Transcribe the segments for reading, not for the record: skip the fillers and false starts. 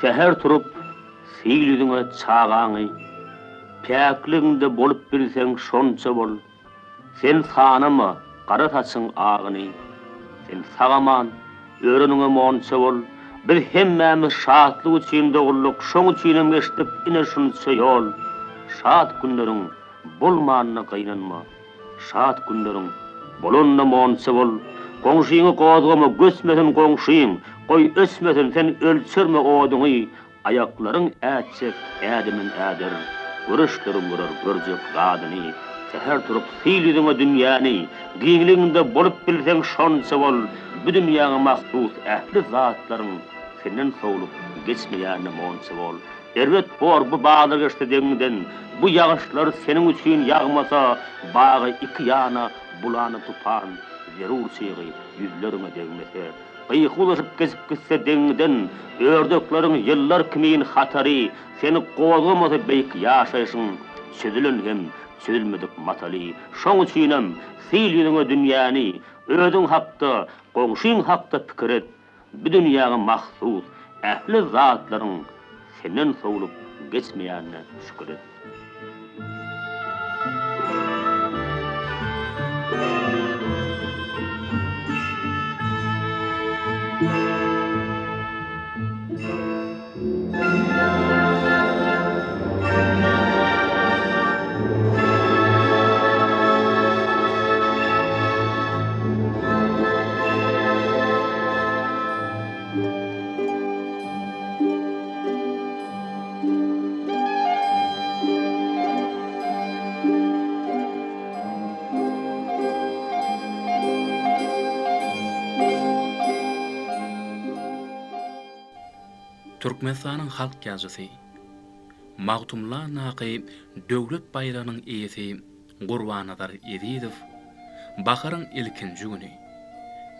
Seher turup siýlüdüňe çagaňy, päkliginde bolup bilseň şonça bol. Sen sanama gara saçyň agyny, sen sagaman örenüňe monça bol. Bir hemmämiz şatlyk üçin dogurluk, şoň üçinem geçdip ine şunça ýol. Şat günleriň bolmanyna gaýnanma, şat günleriň bolonna monça bol. Goňşyňy gozgama gösmesen goňşyň, goý ösmesen sen ölçerme oduňy, aýaklaryň äçek, ädimin äder, görüşlerim görür görjek gadyny. Seher turup siýlüdüňe dünýäni, giňliginde bolup bilseň şonça bol, bu dünýäňe mahsus ähli zatlaryň senden sowlup geçmeýärine monça bol. Erwet bor bu baglar geçdi deňden, bu ýagyşlar seniň üçin ýagmasa, bagy iki ýana bulany tupan, zerur çygy ýüzlerime degmese. Gyýhulaşyp kesip gitse deňden, ördeklerin ýyllar kimin hatary, seni gowgamasa beýik ýaşaýsyň, çözülen hem çözülmedik mataly. Şoň üçinem siýlüdüňe dünýäni, özüň hakda, goňşyň hakda pikir et. Bu dünýäge mahsus ähli zatlaryň senden sowlup geçmeýärine şükür et. Türkmenistanyň halk ýazgysy Magtumla Naqy döwlet bayranyň eýesi Gurbanadar Ezizow Baharyň ilkinji güni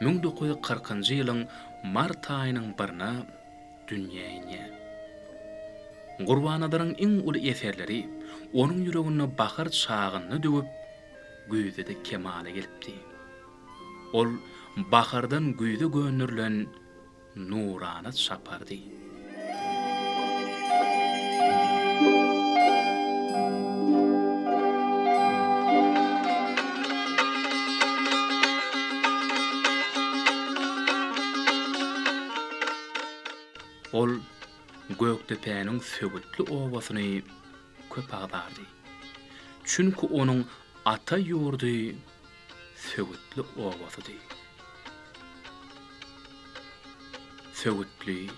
1940-njy ýylyň mart aýynyň 1-nä dünýäge. Gurbanadaryň iň uly eserleri onuň ýüregine bahar çagyny döwüp güýzede kemale gelipdi. Ol bahardan güýze gönderilen nurana şapardy. Ol Göktepe'niň sögütli owasyny köp agdardy. Çünki onuň ata ýurdy sögütli owasydy. Sögütli,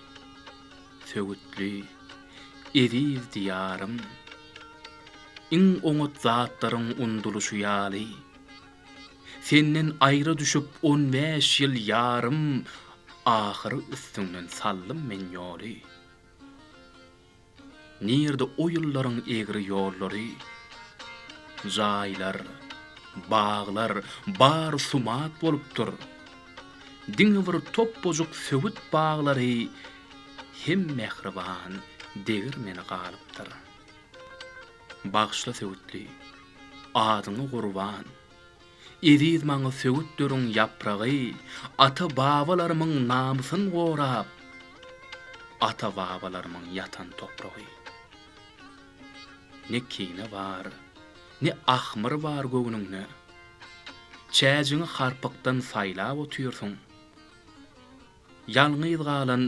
sögütli, eriz diyarım, iň oňat zatlaryň unduluşy ýaly. Senden aýra düşüp 15 ýyl ýarym, ahyry üstünden sallym men ýoly. Nirde o ýyllaryň egri ýollary, jaýlar, baglar, bar sumat bolupdyr. Diňe bir topbojuk sögüt baglary hem mehriban degir meni galypdyr. Bagşla sögütli, adyňy Gurban, ediz maňa sögütdürüň ýapragy, ata babalarymyň namysyny gorap, ata babalarymyň yatan topragy. Ne kine var, ne ahmar var göwnüňde. Çäjiňi harpykdan saýlap otyrsyň. Ýalňyz galan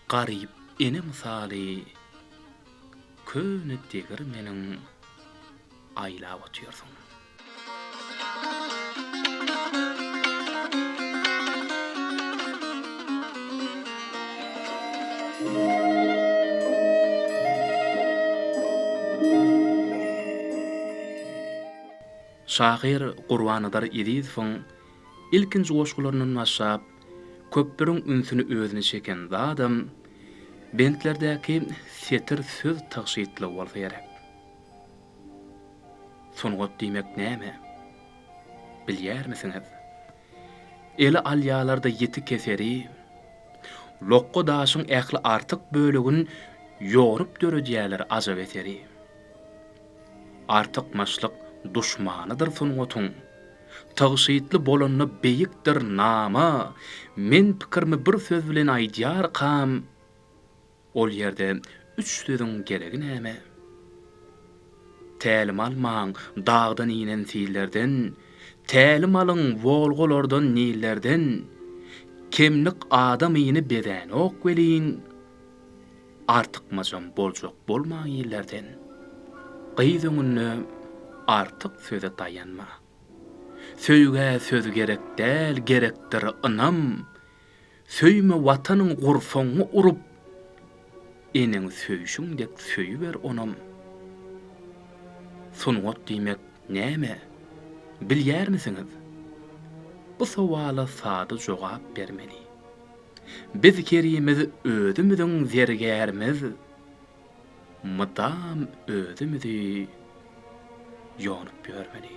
garyp ene misaly köni degir meniň aýlap otyrsyň. Şahyr Gurbanadar Ezizowyň ilkinji goşgularynyň başlap köpbürün ünsünü özüne çeken adam bentlerdäki setir söz taşytly bolsa gerek. Sonugat diýmek näme? Bilýärmisiňiz? Eli alýalarda ýeti keseri, lokko daşyň ähli artyk bölügün yorup dörejäler ajab eteri. Artyk maşlyk duşmanydyr sonugatyn. Taşytly bolanyny beýikdir nama, men pikirmi bir söz bilen aýdýar kam, ol ýerde üç sözüň geregi näme? Tälim almaň dağdan inen fiillerden, tälim alyň wolgolardan nillerden, kemlik adam ýyny beden ok welin, artyk majam boljak bolmaň ýyllardan. Gyýdyňyny artyk söze taýanma. Söýge söz gerek däl, gerekdir ynam. Söýme watanyň gurfaňy urup, eneň söýüşiňdek söýüber onam. Sonugat diýmek näme? Bilýärmisiňiz? Bu sowala sady jogap bermeli. Biz kerimiz özümiziň zergärimiz, mydam özümizi ýonyp görmeli.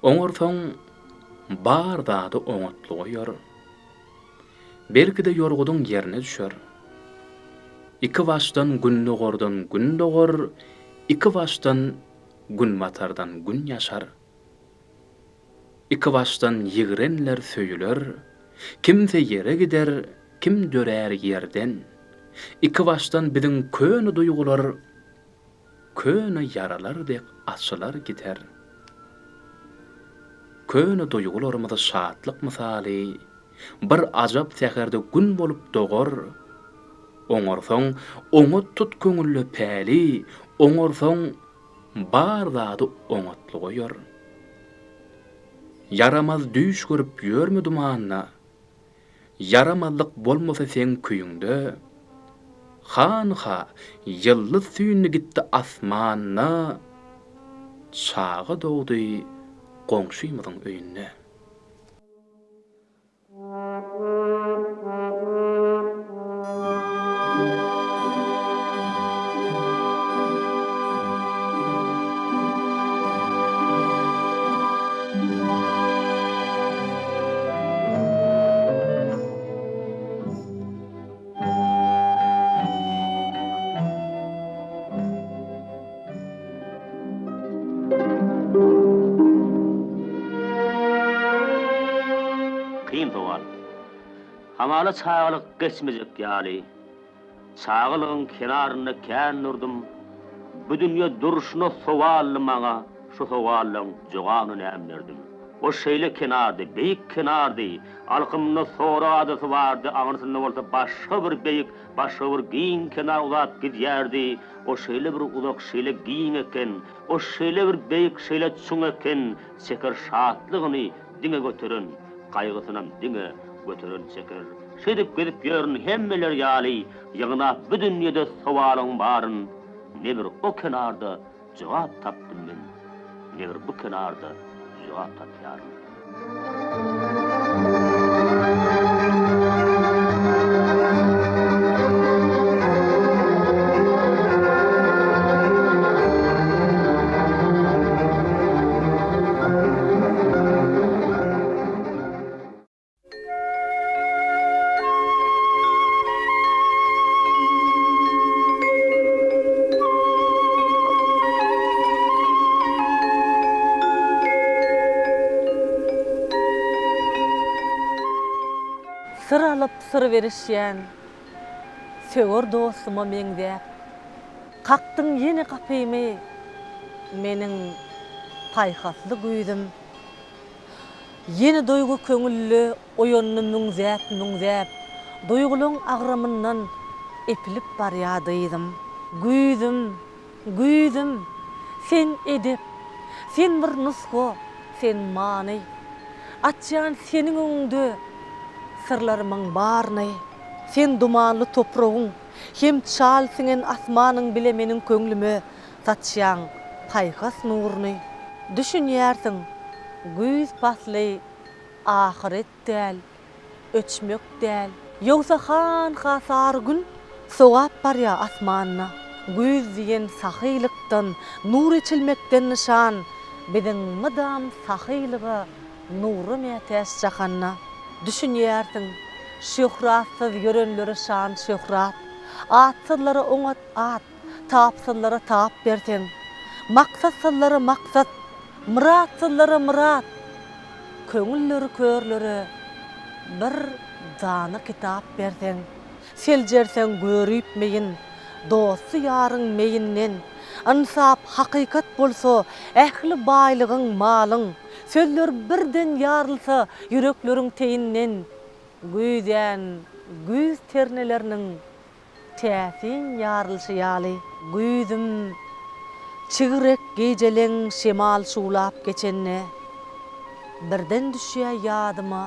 Oňarsaň bar zady oňatly goýar. Belki de ýorgudyň ýerine düşer. Iki başdan gün dogordan gün dogor, iki başdan gün batardan gün ýaşar. İki başdan ýigrenler söýüler, kimse ýere gider, kim dörär ýerden. İki başdan biziň köni duýgular, köni yaralardek açylar gider. Köni duýgularymyzy şatlyk mysaly, bir ajap säherde gün bolup dogor. Oňarsaň, oňa tut köňüllü päli, oňarsaň bar zady oňatly goýar. Yaramaz düýş görüp ýörmü dumanna, yaramazlyk bolmasa sen küýüňde, hanha ýyldız süýünni gitdi asmanna, çağa dogdy goňşymyzyň öýünde. Kıyın sowal. Hamala çağalyk geçmejek ýaly. Çağalygyň kenaryna kän nurdum. Bu dünýä duruşuna sowaly maňa şu sowalyň jogabyny nämerdim. O şeýle kenardy, beýik kenardy. Alkymyna sora adasy bardy, aňyrsynda bolsa başga bir beýik, başga bir giň kenar uzat gidýärdi. O şeýle bir uzak şeýle giň eken, o şeýle bir beýik şeýle çuň eken, çeker şatlygyny diňe götüren, kaygısynam diňe götüren çeker. Şedip gidip ýörün hemmeler ýaly, ýygyna bu dünýede sowalyň baryn. Ne bir o kenarda jogap tapdym men, ne bir bu kenarda jogap tapýarym. Sır alıp sır verişýän, sögür dostuma meňdäp, kakdyň ýene kapymy, meniň taýhasly güýdüm. Ýene doýgu köňüllü, oýonny müňzäp, doýgularyň agramyndan epilip barýadyydym. Güýdüm, sen edip, sen bir nusko, sen many. Atjan seniň öňünde, sırlarımın barny, sen dumanlı toprağın, hem çal singen asmanın bile menin köңlüme saçyan paykas nurny. Düşünýärsiň, güýz pasly ahiret däl, öçmek däl. Ýogsa han hasar gün sogap barýa asmanyna. Güýz diýen sahyylykdan, nur içilmekden nişan, biziň mydam sahylygy nuru mätäs jahanna. Düşünýärsiň, şöhratsyz görenleri şan şöhrat, atsızlara oňat at, tapsızlara tap berseň, maksatsızlara maksat, muratsızlara murat, köňülleri körleri bir dana kitap berseň, seljerseň görüpmeýin, dosty ýaryň meýinden, insap hakykat bolsa, ähli baýlygyň malyň, sözler birden ýarylsa yürekleriň teýinden, güýden, güýz terneleriniň täsin ýarylşy ýaly. Güýdüm çygyrek gejeleň şemal şulap geçenne, birden düşýär ýadyma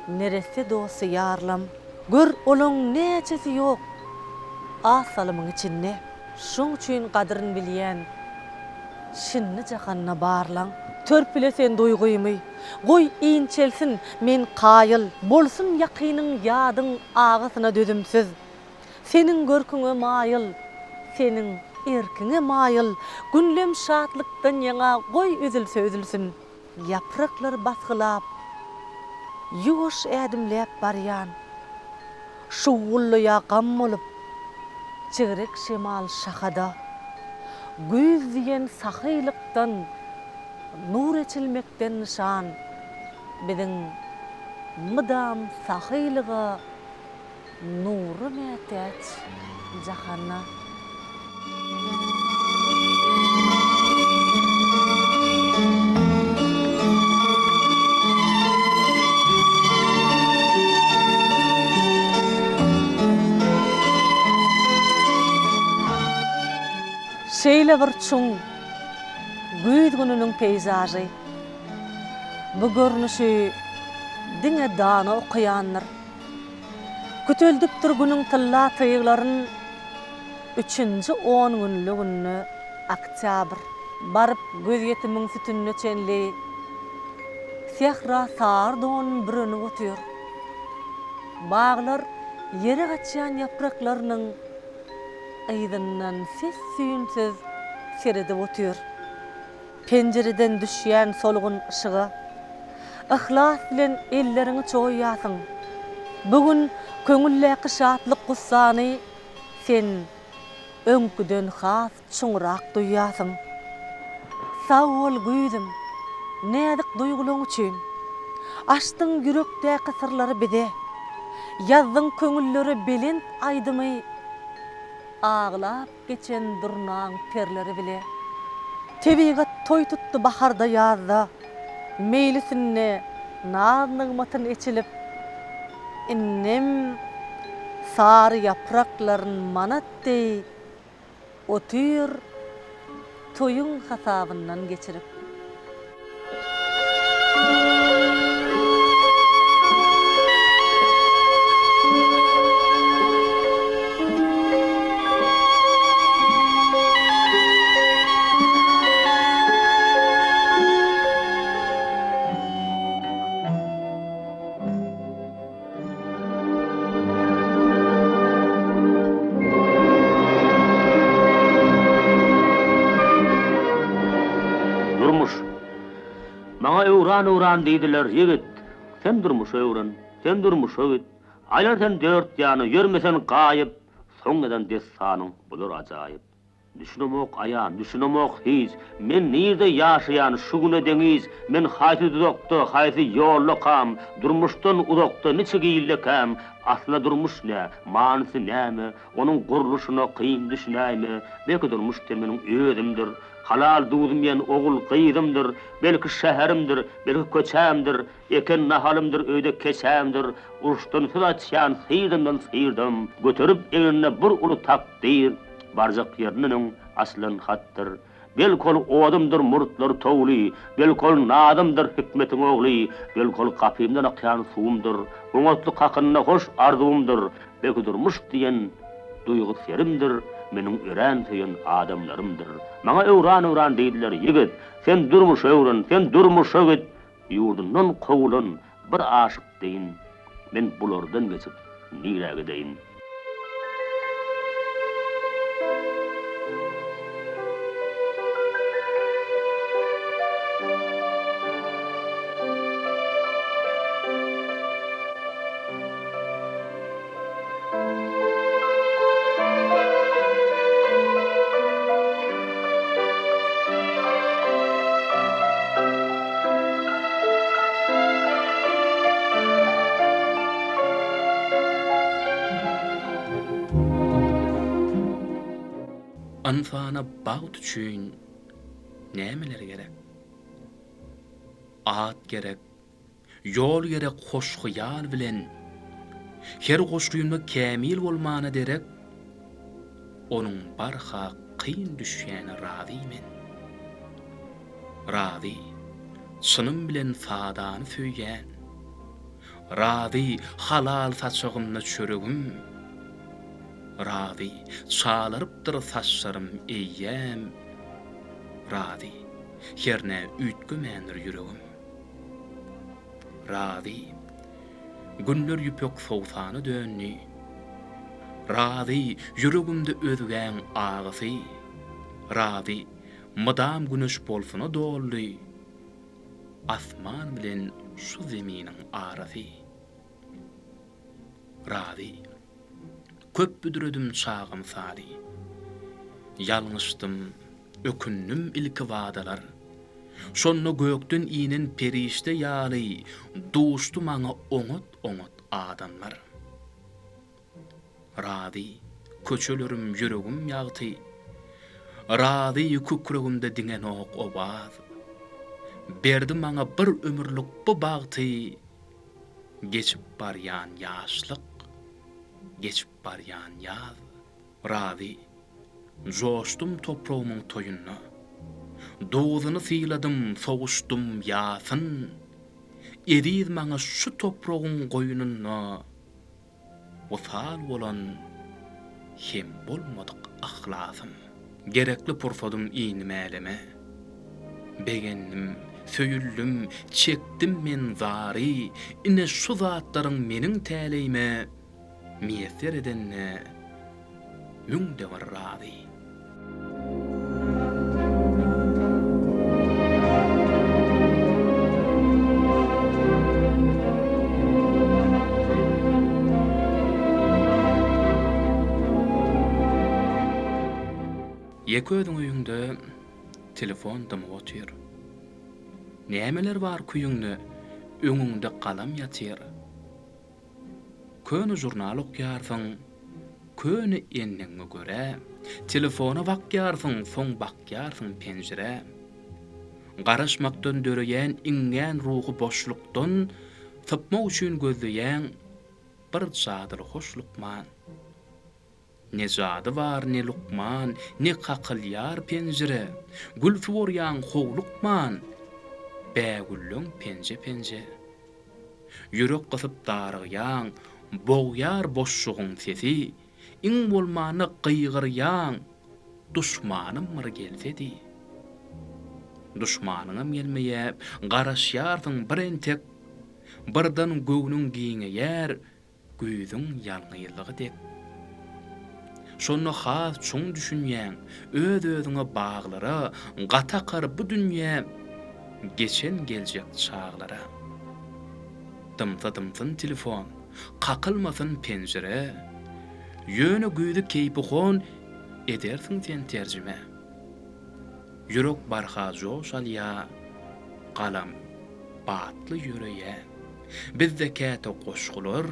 neresi dosty ýarlam. Gör olaň näçesi ýok asalymyň içinde. Şoň üçin gadryny bilýän şinni jahanna barlaň. Törpülesen duýguýmy, goý iňçelsin men qaýyl, bolsun ýakynyň ýadyň agasyna dözümsiz. Senin görküňe maýyl, senin erkiňe maýyl, günlem şatlykdan ýaňa goý üzülse üzülsün. Yapraklar basgylap, ýuwaş ädimläp barýan. Şuwullyğa gam bolup, çygyrek şemal şahada. Güýz diýen sahyylykdan, nur içilmekden nişan, biziň mydam sahylygy nuru mätäç jahanna. Şeýle bir çuň güýz gününiň peyzajy. Bu görnüşi diňe dana okuyanlar. Kütüldükdir günüň tylla tyýglaryň 3-nji 10 günlügini oktyabr. Barıp göz ýetimiň sütünne çenli sehra sar don birini otýar. Baglar ýere gaçýan ýapraklarynyň aýdyndan ses süýünsiz seredip otýar. Penjereden düşýän solgun ışığı, ihlas bilen ellerini çoýýasyň. Bugün köňülläki şatlyk gussany sen öňküden has çuňrak duýýasyň. Sag bol güýdüm, nädik duýgularyň üçin. Açdyň yürekdäki sırlary bize, ýazdyň köňülleri belent aýdymy, ağlap geçen durnaň perleri bile. Tebigat toy tuttu baharda ýazda, meýlisinne naznyň matyn içilip, innem sary yapraklaryň manatdy otyr toyun hasabyndan geçirip. Uran diýdiler, ýigit, sen durmuş öwren, sen durmuş öwit. Aýlar sen dört ýany ýörmesen gaýyp, soňradan des sanyň bular ajaýyp. Düşünemok aýan, düşünemok hiç. Men nirde ýaşaýan şu güne deňiz, men haýsy uzakda, haýsy ýollukam, durmuşdan uzakda neçe giýillekam. Aslında durmuş ne, manysy näme, onuň guruluşyna kyn düşünäými? Belki durmuş demeniň özümdir. Halal duzmayan oğul qıydımdır, belki şäherimdir, belki köçämdir, eken nahalımdır, öýde keçämdir, uruşdan söz açýan syýdymdan syýdym, göterip eline bir uly takdir, barjak ýeriniň aslan hatdyr. belkol odamdyr murtlar towly, belkol nadamdyr hikmetiň ogly, belkol gapymdan akýan suwumdyr, oňatly hakyna hoş arzumdyr, belki durmuş diýen duýgy serimdir, meniň ören söýen adamlarymdyr. Maňa öwran diýdiler, ýigit, sen durmuş öwren, sen durmuş öwit, ýurdundan kowulan bir aşyk deýin. Men bulardan geçip nirä gideýin? Insana bağıt üçin nämeler gerek? At gerek, yol gerek hoş hyýal bilen. Her hoşluýunda kämil bolmana derek, onuň barha kyn düşýäni razymen. Razy, sınım bilen sadany söýýän. Razy, halal saçygymna çöregim. Razy, çalarypdyr saçlarym eýýäm. Razy, herne ütgümändir ýüregim. Razy, günler ýüpek sowsany dönni. Razy, ýüregimde özgän ağysy. Razy, mydam güneş bolsuny doldy. Asman bilen şu zeminiň arasy. Razy, köp büdüredüm çağım sari. Yalňyşdym, ökünnüm ilki wadalar. Şonno gökden inen perişte ýaly, duşdy maňa oňat adamlar. Razy, köçelerim ýüregim ýagty. Razy, kükregimde diňen ok obaz. Berdi maňa bir ömürlük bu bagty. Geçip barýan ýaşlyk, geçip barýan ýaz. Razy, joşdum toprağımın toyunna. Doğuzyny syýladym, sowuşdum ýasyn. Eriz maňa şu toprağın goýununa. Wysal bolan hem bolmadyk ahlasym. Gerekli pursadym iňmeleme. Begendim, söýüldüm, çekdim men zary. Ine şu zatlaryň meniň täleýime miýeser edenne müňde bir razy. Ýeködüň öýünde telefon dymy otýar. Nämeler bar kuýuňda öňüňde galam ýatyr. Köni jurnal okýarsyň, köni enneňe göre, telefona bakýarsyň, soň bakýarsyň penjere. Garaşmakdan döreýän iňňän ruhy boşlukdan tapmak üçin gözleýän bir jadyr hoşlukman. Ne jady bar, ne lukman, ne kakylýar penjere. Gülfi borýan howlukman, bägüllüň penje. Ýürek gysyp darygýan, boğyar boşluğun sesi, iň bolmany gıygıryan, duşmanım mır gelsedi. Duşmanıňam gelmeýäp, garaşýarsyň bir entek, birden göwnüň giňeýär, göýüň ýalňylygy dek. Şonu has çoň düşünýän, öz-özüňe baglara, gatakar bu dünýä, geçen geljek çağlara. Dymsyn telefon, kakılmasın penjere, ýöne güýdi keýpi hon, edersiň sen terjime. Ýürek barha joşalýa, galam batly ýüreýe. Bizde käte goşgular,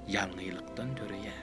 ýalňylykdan döreýe.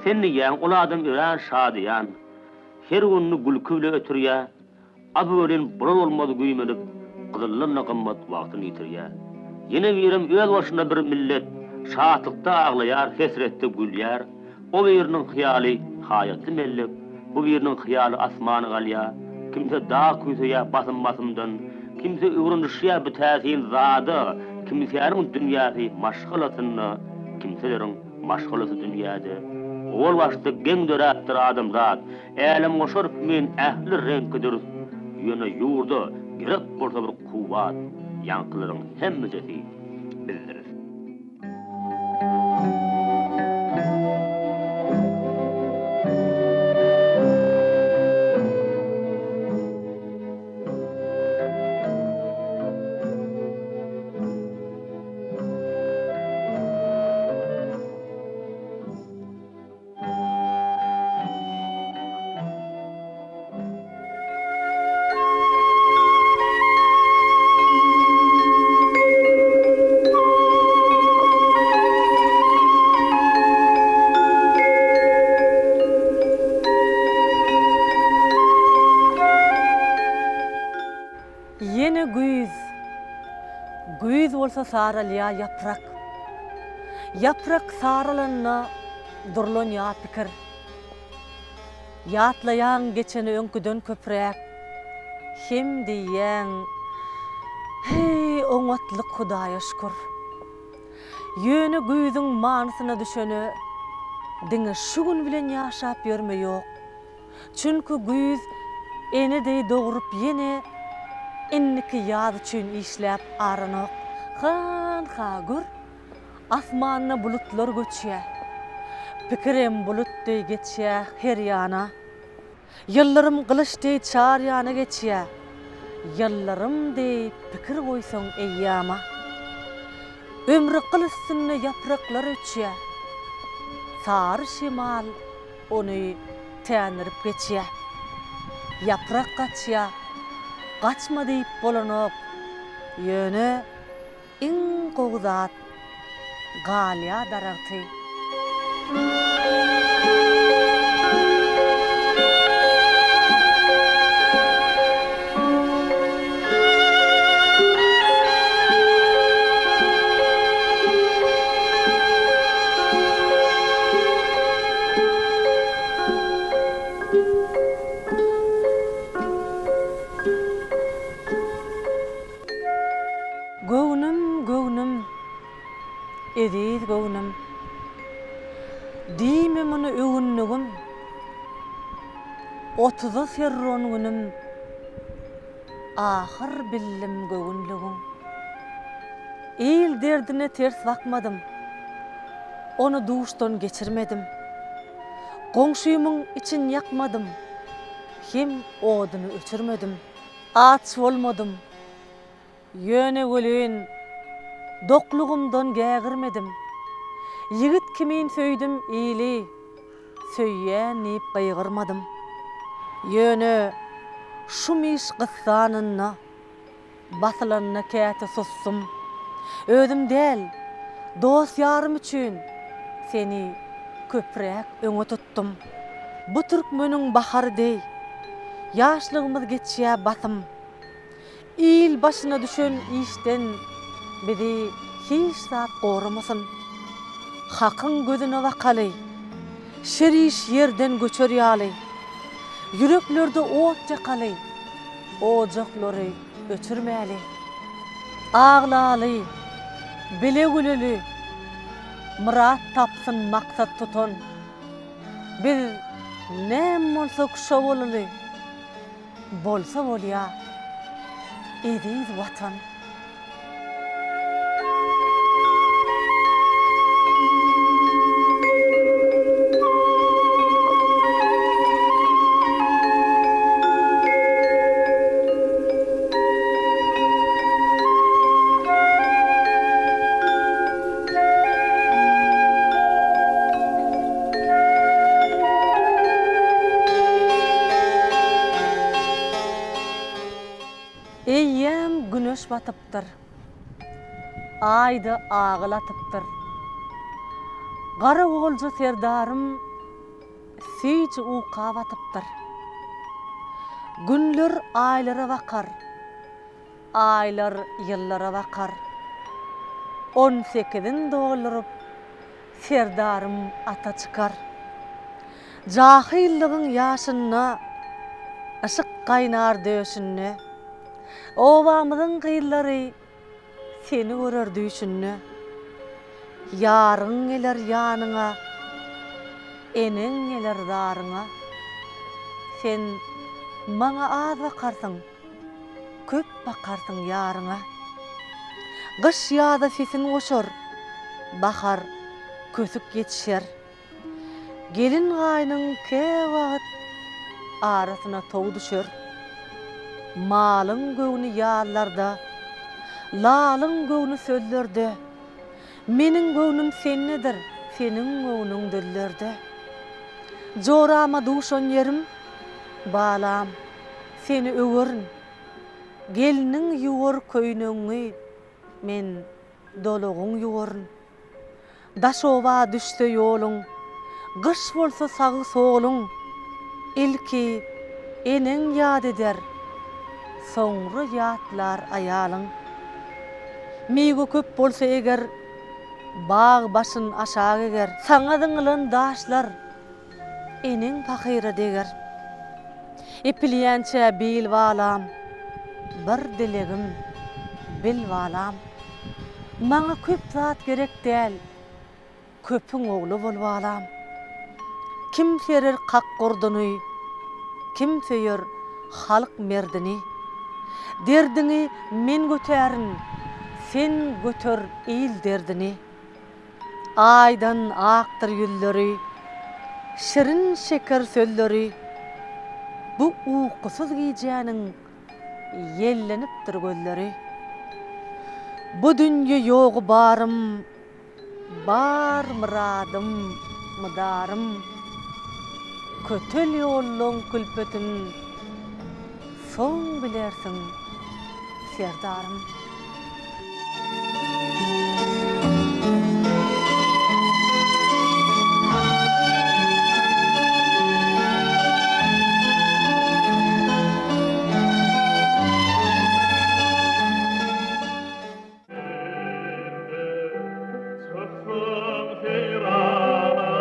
Senni ýan ol adam ören şadyyan. Her günni gülkü bile ötürýär. Abölen bulal olmady güýmenip, gyzyllyna gymmat wagtyny ýitirýär. Ýene birim öz başyna bir millet şatlykda aglaýar, hesretde gülýär. O biriniň hyýaly haýaty mellep, bu biriniň hyýaly asmany galýar. Kimse dağ küýseýär basym-basymdan, kimse öwrünüşýär bu täsin zady, kimseýäniň dünýäsi maşgalatyny, kimseleriň maşgalasy dünýäde. Ol başda geň döräpdir adamzat, älim goşurup men ähli renkdir. Ýöne ýurda gerek bolsa bir kuwat, ýankylaryň hemmejesi bildirir. Yine güýz bolsa saralýa yaprak. Yaprak saralanna durlan ýa pikir. Ýatlaýan geçeni öňküden köprek. Hem diýen, hey oňatlyk Hudaýa şükür. Ýöne güýziň manysyna düşeni diňe şu gün bilen ýaşap ýörme ýok. Çünki güýz enedey dogrup ýene inniki ýaz üçin işläp aranok. Gür asmanyna bulutlar göçýär. Pikirem bulutdy geçýär her ýana. Ýyllarym gylyçdy çar ýana geçýär. Ýyllarym diýip pikir goýsaň eýýama. Ömrü gylyçsyny ýapraklar öçýär. Sary şemal ony tänirip geçýär. Yaprak gaçýar. Gaçma diýip bolanok. Ýöne iň gowzat galya daragty. Göwnüm, ediz göwnüm. Diýme muny öwünligim. 30 serron günüm. Ahir billim göwnligim. El derdine ters bakmadım. Onu duşdan geçirmedim. Goňşymyň için yakmadım. Hem oduny öçürmedim. Aç bolmadım. Ýöne gülün, doklugumdan gägirmedim. Yigit kimin söýdüm ýyly, söýýän diýip gaýgyrmadım. Ýöne şu miş gyssanyna, basylanna käte sussum. Özüm däl, dost ýarym üçin seni köprek öňe tuttum. Bu türkmeniň bahary deý, ýaşlygymyz geçýär basym. İl başına düşen işten bizi hiç zat goramasın. Hakyň gözüne bakaly, şeriş yerden göçer ýaly. Yüreklerde ot jakaly, ojaklary öçürmäli. Ağlaly, bile güleli, murat tapsın maksat tutan. Biz näme bolsak şo bolaly. Bolsa bolýar. Ediz vatan. Eýýem güneş batypdyr. Aýdy ağlatypdyr. Gara golja serdarym süýçe uqa batypdyr. Günler aylara bakar, aylar yıllara bakar. 18'in dolurup, serdarım ata çıkar. Jahilligin ýaşyna, ışık qaynar döşünne, obamyzyň gyllary seni görer düşünne. Yarın geler ýanyňa, eneň geler daryňa. Sen maňa az bakarsyň, köp bakarsyň ýaryňa. Gyş ýaza sesin goşar, bahar kösük geçişer. Gelin gaýnyň ke wagt arasyna tow düşer. Malyň göwni ýallarda, lalyň göwni söllerde. Meniň göwnüm sennedir, seniň göwnüň dillerde. Jorama duşan yerim, balam, seni öwerin. Geliniň ýuwar köýnüňi, men dolugyň ýuwarin. Daşowa düşse ýoluň, gyş bolsa sagy soluň. Ilki eneň ýad eder, soňra ýatlar aýalyň. Mego köp bolsa eger, bağ başyn aşağı eger. Saňa diňlen daşlar, eneň pahyra deger. Epilýänçe bil balam, bir dilegim bil balam. Maňa köp zat gerek däl, köpüň ogly bol balam. Kim serer kak gorduny, kim seyer halyk merdini. Derdini men götärin, sen götör il derdini. Aydan akdyr ýülleri, şirin şeker sölleri. Bu ukusuz giyeceğinin yellenipdir gölleri. Bu dünýe ýogy barym, bar muradım, mydarym. Kötel ýolluň külpetin, soň bilersiň, serdarym. Çıksın seyrana,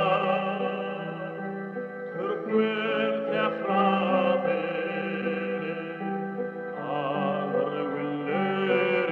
Türkmen tehratı, ağır güller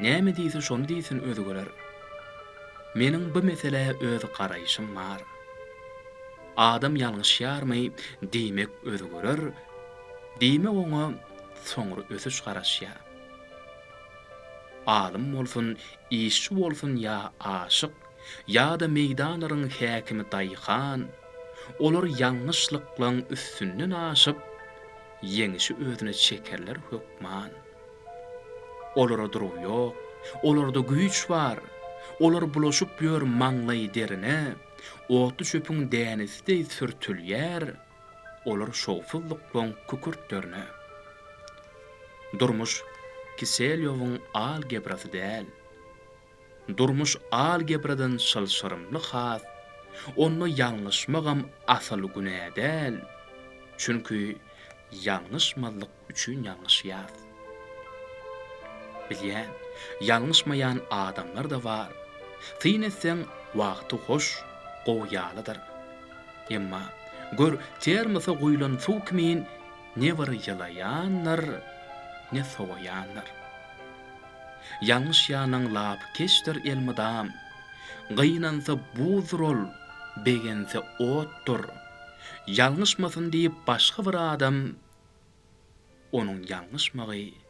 Näme diýse şonu diýsin özü görer. Meniň bu meseleye öz garaýşym bar. Adam ýalňyşýarmy diýmek özü görer. Diýme oňa soňra ösüş garaşýar. Alim bolsun, işçi bolsun ýa aşyk, ýa-da meýdanlaryň häkimi daýhan, olar ýalňyşlyklaryň üstünden aşyp, ýeňişi özüne çekerler hökman. Olara duruw ýok, olarda güýç bar, olar bulaşyp ýör maňlaý derine, otu çöpüň dänesi sürtülýär, olar şowsuzlyklaryň kükürtlerine. Durmuş Kiselyowyň algebrasy däl. Durmuş algebradan şalşarymly has, onu ýalňyşmagam asal günä däl. Çünki ýalňyşmazlyk üçin ýalňyşýar. Bilýän, ýalňyşmaýan adamlar da bar. Tiýnetseň wagty hoş, goýalydyr. Emma gör termasa goýulan suw kimin ne bar ýalaýanlar, ne sowaýanlar. Ýalňyş ýanyň lap keşdir elmydam. Gynansa buzrol, begense otdur. Ýalňyşmasyn diýip başga bir adam onuň ýalňyşmagy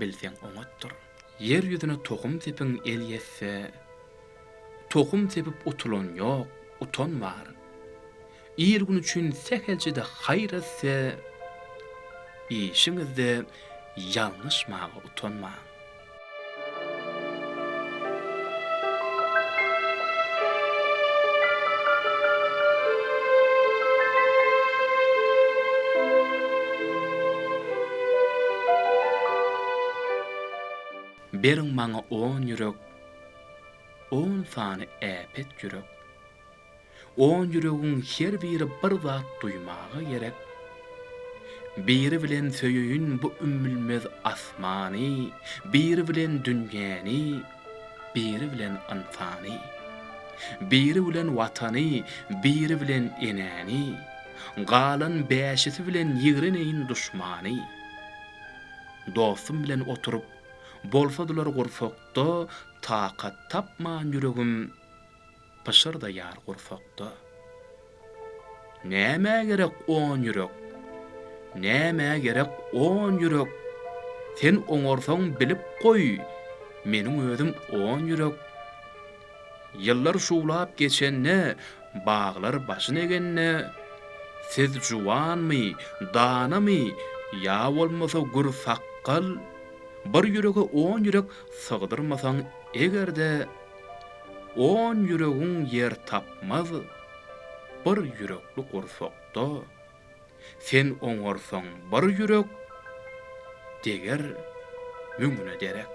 bilseň oňatdyr. Yer ýüzüne tohum tepiň el ýetse, tohum tepip utulan ýok, utan bar. Ir gün üçin sekelçide haýr etse, işiňizde ýalňyşmagy utanma. Beriň maňa 10 ýürek, 10 sany äpet ýürek. 10 ýüregiň her biri bir zat duýmagy gerek. Biri bilen söýüň bu ümmülmez asmany, biri bilen dünýäni, biri bilen anfany. Biri bilen watany, biri bilen enäni. Galan bäşisi bilen ýigreneýin duşmany. Dostum bilen oturup bolsadylar gursakda, takat tapman ýüregim pışyrda ýar gursakda. Näme gerek 10 ýürek? Näme gerek 10 ýürek? Sen oňarsaň bilip goý, meniň özüm 10 ýürek. Ýyllar şuwlap geçenne, baglar başyna egenne, siz juwanmy, danamy, ýa bolmasa gursakkal, bir ýürege 10 ýürek sygdyrmasaň egerde 10 ýüregiň yer tapmaz, bir ýürekli gursakda sen oňarsaň bir ýürek deger müňüne derek.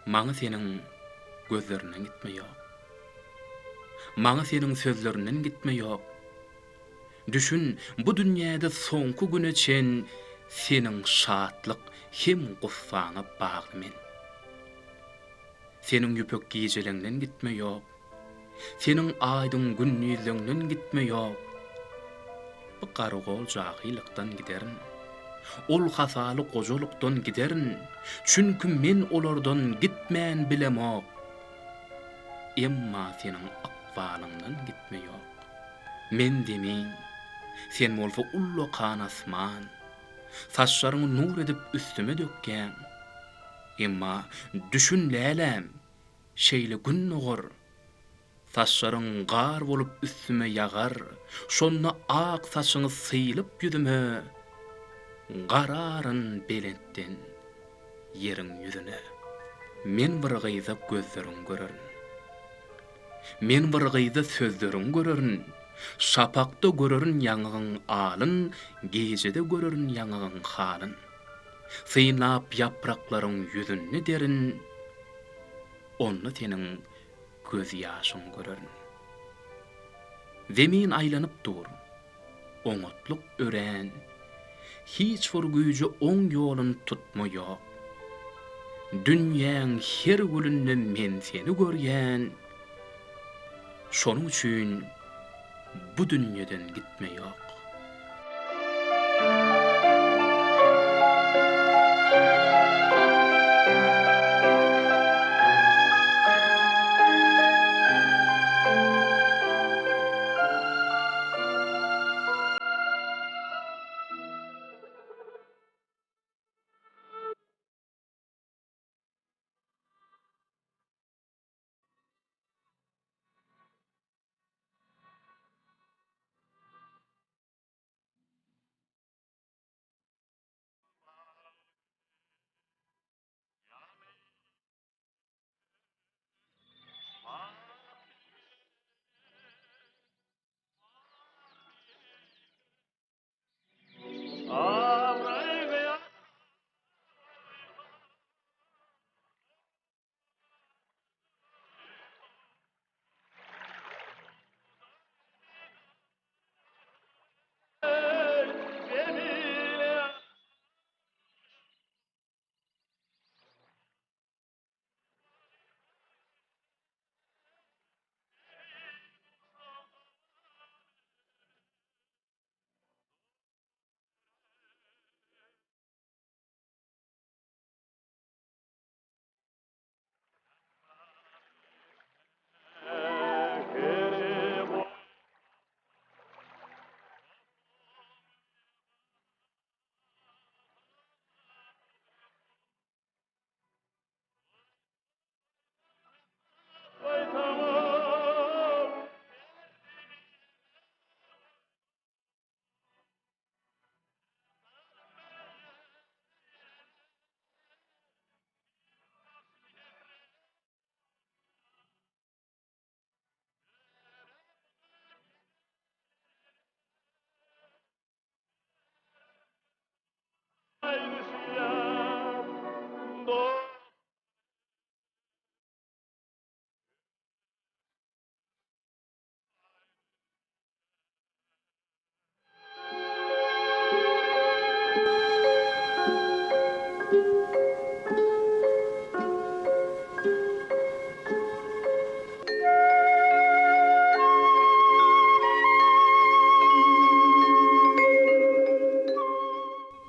Maňa seniň gözlerinden gitme ýok. Maňa seniň sözlerinden gitme ýok. Düşün, bu dünýäde soňky güne çen seniň şatlyk hem gussaňa baglymen. Seniň ýüpek giýjeleňden gitme ýok. Seniň aýdyň günnüzlüňden gitme ýok. Bu gargol jahilykdan giderin. Ol hasaly gojolukdan giderin. Çünkü men olardan gitmän bilemok. Emma seniň akwalyňdan gitme ýok. Men demeň, sen bolsa ullu kan asman, saçlaryňy nur edip üstüme dökken. Emma düşün lälem, şeýle gün nogor. Saçlaryň gar bolup üstüme ýagar, şonna ak saçyňy sylyp ýüzüme, gararyn belentden yeriň ýüzüne. Men bir gyza gözleriň görerin. Men bir gyza sözleriň görerin. Şapakda görerin ýaňygyň alyn, gejede görerin ýaňygyň halyn. Syynap ýapraklaryň ýüzüni derin, onu seniň göz ýaşyň görerin. Zemin aýlanyp dur, oňatluk ören, hiç bir güýje oň ýolun tutma ýok. dünýäň her gülünde men seni görýän, şonuň üçin bu dünýeden gitme ýok.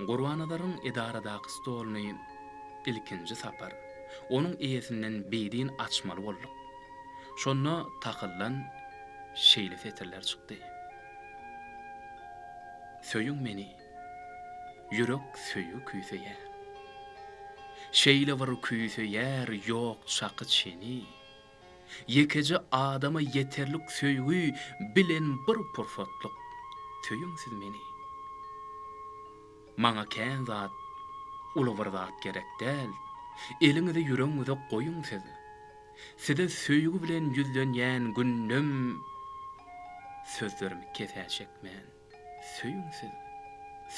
Gurbanadaryň edaradaky stoluny ilkinji sapar. Onuň eýesinden beýdin açmaly boldyk. Şonda takyllan şeýle feterler çykdy. Söýüň meni, ýürek söýü küýseýär. Şeýle bir küýseýär ýok çaky çeni. Yekeji adama yeterlik söýgü bilen bir purfatlyk. Söýüň siz meni. Maňa kän zat, uly bir zat gerek däl. Eliňize ýüregiňize goýuň siz. Size söýgü bilen ýüzlenýän günnüm sözlerimi kesäçekmen. Söýüň siz.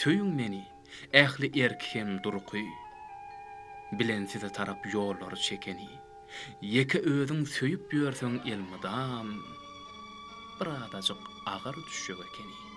Söýüň meni, ähli erkem durky. Bilen size tarap ýollar çekeni. Yeke özüň söýüp ýörseň elmydam. Bir adajyk agar düşjek ekeni.